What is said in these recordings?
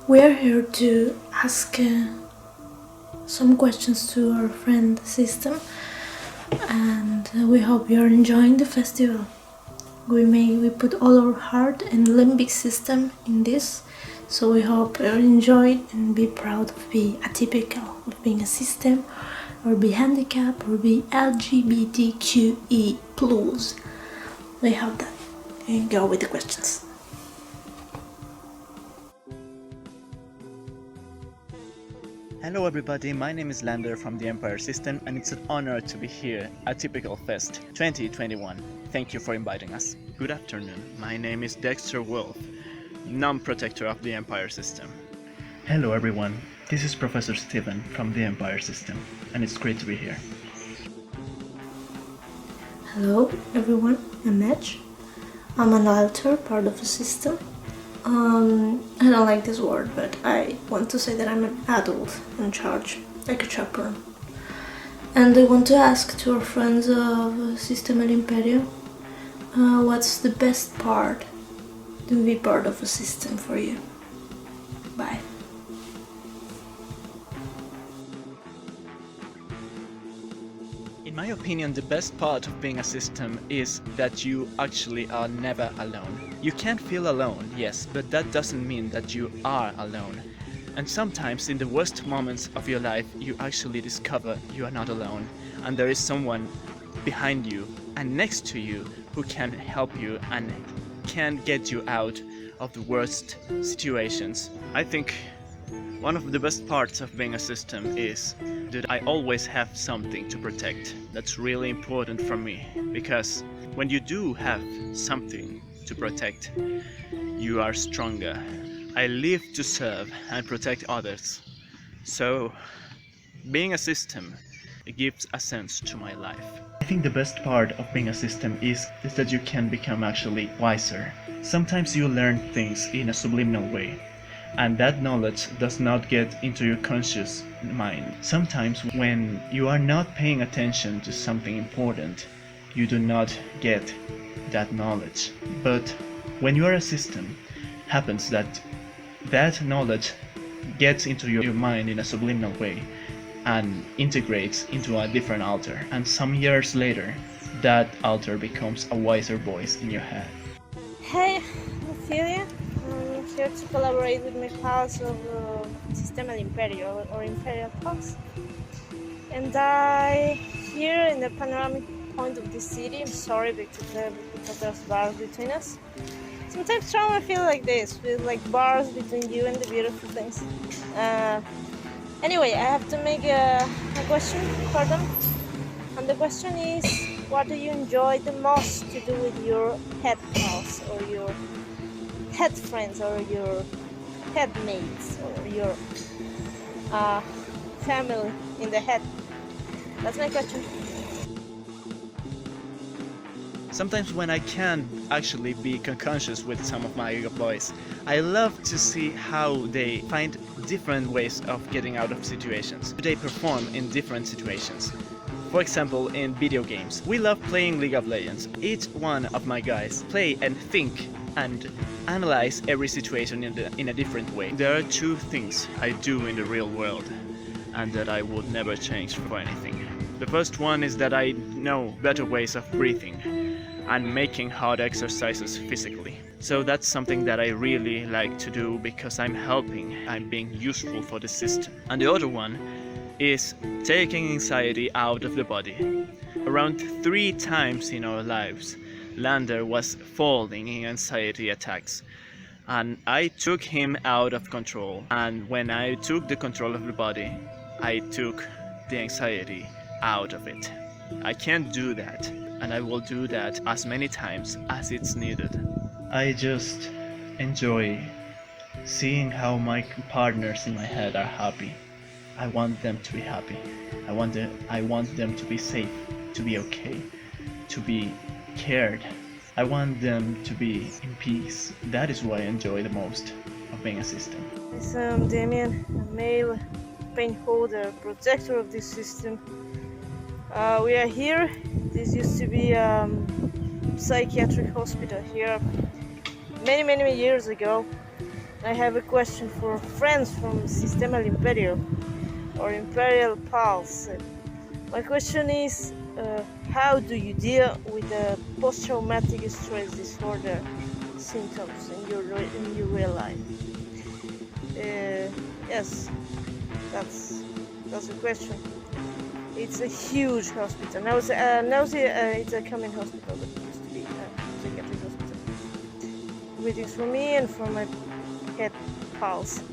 We are here to ask some questions to our friend System, and we hope you are enjoying the festival. We put all our heart and limbic system in this, so we hope you enjoy it and be proud of being atypical, of being a system, or be handicapped, or be LGBTQE+. We hope that. And go with the questions. Hello everybody, my name is Lander from the Empire System and it's an honor to be here at AtypicalFest 2021. Thank you for inviting us. Good afternoon, my name is Dexter Wolf, non-protector of the Empire System. Hello everyone, this is Professor Steven from the Empire System and it's great to be here. Hello everyone, I'm Edge. I'm an alter, part of the system. I don't like this word, but I want to say that I'm an adult in charge, like a chaperone. And I want to ask to our friends of System at Imperio, what's the best part to be part of a system for you? Bye. In my opinion, the best part of being a system is that you actually are never alone. You can feel alone, yes, but that doesn't mean that you are alone. And sometimes in the worst moments of your life, you actually discover you are not alone, and there is someone behind you and next to you who can help you and can get you out of the worst situations. I think one of the best parts of being a system is that I always have something to protect. That's really important for me, because when you do have something to protect, you are stronger. I live to serve and protect others. So, being a system, it gives a sense to my life. I think the best part of being a system is that you can become actually wiser. Sometimes you learn things in a subliminal way, and that knowledge does not get into your conscious mind. Sometimes when you are not paying attention to something important, you do not get that knowledge. But when you are a system, happens that knowledge gets into your mind in a subliminal way and integrates into a different alter, and some years later that alter becomes a wiser voice in your head. Hey, Ophelia. I'm here to collaborate with my pals of System Imperio or Imperial Pals. And I, here in the panoramic point of this city, I'm sorry because there's bars between us. Sometimes trauma feel like this, with like bars between you and the beautiful things. Anyway, I have to make a question for them. And the question is, what do you enjoy the most to do with your head pals or your head friends or your head mates or your family in the head? That's my question. Sometimes when I can actually be conscious with some of my boys, I love to see how they find different ways of getting out of situations. They perform in different situations. For example, in video games, we love playing League of Legends. Each one of my guys play and think and analyze every situation in a different way. There are two things I do in the real world and that I would never change for anything. The first one is that I know better ways of breathing and making hard exercises physically. So that's something that I really like to do because I'm helping, I'm being useful for the system. And the other one is taking anxiety out of the body. Around 3 times in our lives, Lander was falling in anxiety attacks, and I took him out of control. And when I took the control of the body, I took the anxiety out of it. I can't do that, and I will do that as many times as it's needed. I just enjoy seeing how my partners in my head are happy. I want them to be happy. I want them to be safe, to be okay, to be cared. I want them to be in peace. That is what I enjoy the most of being a system. I'm Damien, a male pain holder, protector of this system. We are here. This used to be psychiatric hospital here many years ago. I have a question for friends from Sistema Imperio or Imperial Pulse. My question is, how do you deal with the post-traumatic stress disorder symptoms in your real life? Yes, that's the question. It's a huge hospital. Now it's a common hospital, but it used to be a psychiatric hospital. Greetings for me and for my pet pals.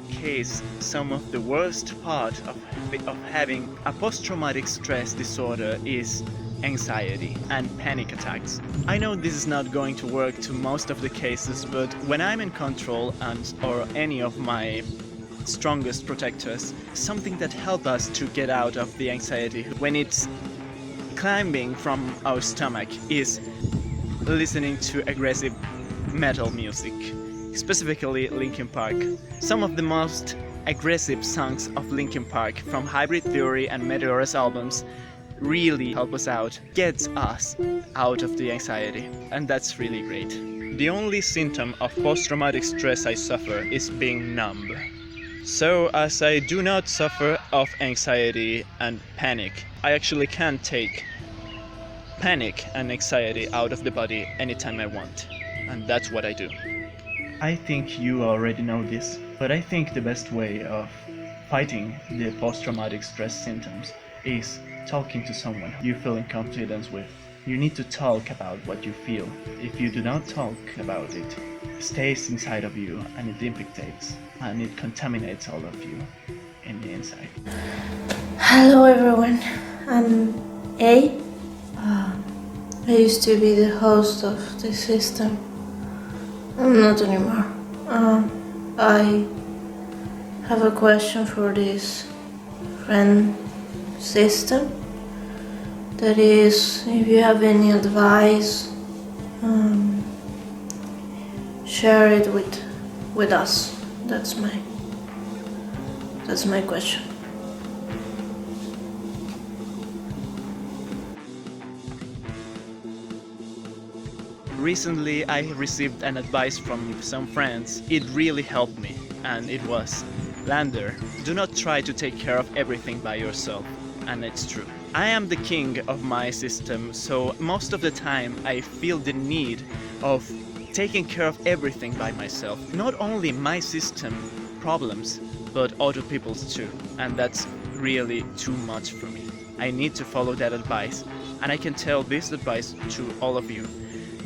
Case, some of the worst part of having a post-traumatic stress disorder is anxiety and panic attacks. I know this is not going to work to most of the cases, but when I'm in control or any of my strongest protectors, something that helps us to get out of the anxiety when it's climbing from our stomach is listening to aggressive metal music, specifically Linkin Park. Some of the most aggressive songs of Linkin Park from Hybrid Theory and Meteor's albums really help us out, get us out of the anxiety, and that's really great. The only symptom of post-traumatic stress I suffer is being numb. So, as I do not suffer of anxiety and panic, I actually can take panic and anxiety out of the body anytime I want. And that's what I do. I think you already know this, but I think the best way of fighting the post-traumatic stress symptoms is talking to someone you feel in confidence with. You need to talk about what you feel. If you do not talk about it, it stays inside of you and it infectates and it contaminates all of you in the inside. Hello everyone, I'm A. I used to be the host of the system. I'm not anymore. I have a question for this friend system. That is, if you have any advice, share it with us. That's my question. Recently I received an advice from some friends. It really helped me, and it was, Lander, do not try to take care of everything by yourself. And it's true. I am the king of my system, so most of the time I feel the need of taking care of everything by myself. Not only my system problems, but other people's too. And that's really too much for me. I need to follow that advice. And I can tell this advice to all of you.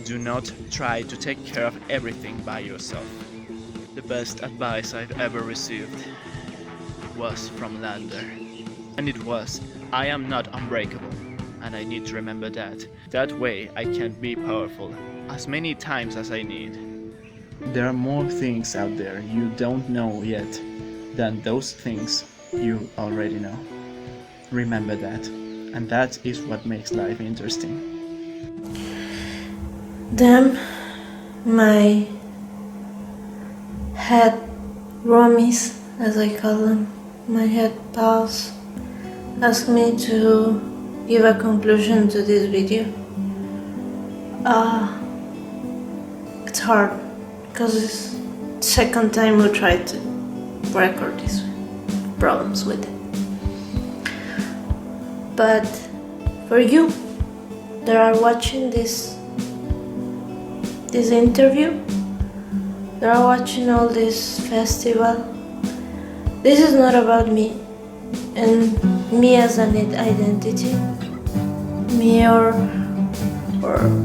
Do not try to take care of everything by yourself. The best advice I've ever received was from Lander. And it was, I am not unbreakable, and I need to remember that. That way I can be powerful as many times as I need. There are more things out there you don't know yet than those things you already know. Remember that, and that is what makes life interesting. Then my head roomies, as I call them, my head pals, asked me to give a conclusion to this video. It's hard because it's the second time we tried to record this, problems with it. But for you that are watching this interview, that are watching all this festival, this is not about me and me as an identity, me or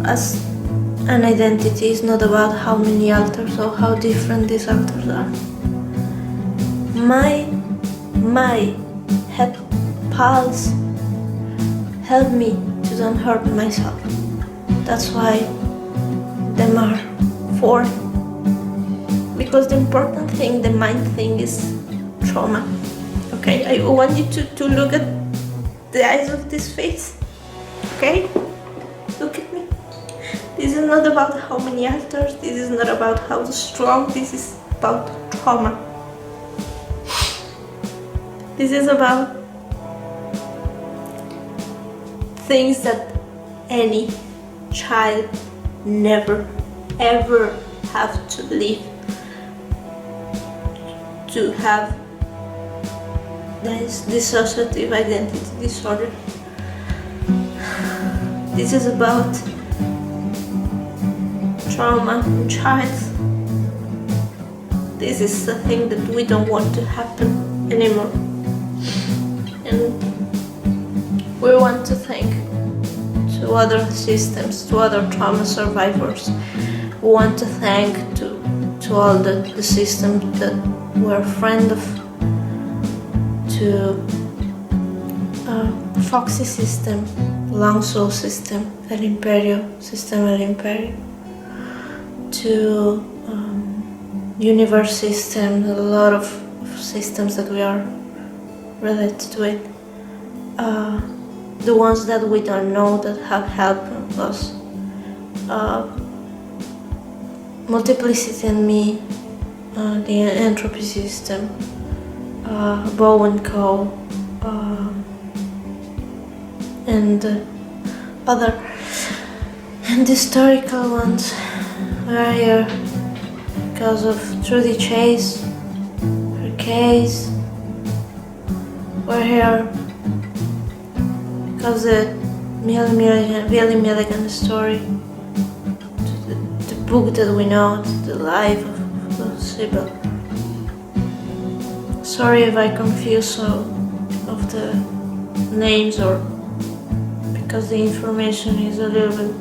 as an identity is not about how many altars or how different these altars are. My head pulse help me to don't hurt myself. That's why them are for. Because the important thing, the mind thing, is trauma. Okay, I want you to look at the eyes of this face. Okay? Look at me. This is not about how many altars, this is not about how strong, this is about trauma. This is about things that any child never ever have to live to have this dissociative identity disorder. This is about trauma in child. This is the thing that we don't want to happen anymore. And we want to thank to other systems, to other trauma survivors. We want to thank to all the systems that we're friend of, to Foxy system, Long Soul system, El Imperio System Imperio, to Universe system, a lot of systems that we are related with. The ones that we don't know that have helped us. Multiplicity and Me, the Entropy system, Bow and Co, and other and historical ones. We are here because of Trudy Chase, her case. We're here because the Billy Milligan story, the book that we know, the life of Sybil. Sorry if I confuse some of the names, or because the information is a little bit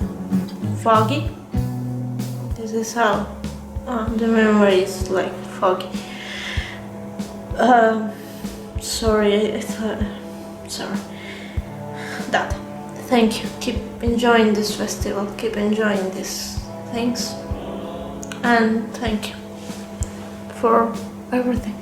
foggy. This is how the memory is, like, foggy. Sorry. That. Thank you. Keep enjoying this festival. Keep enjoying these things. And thank you for everything.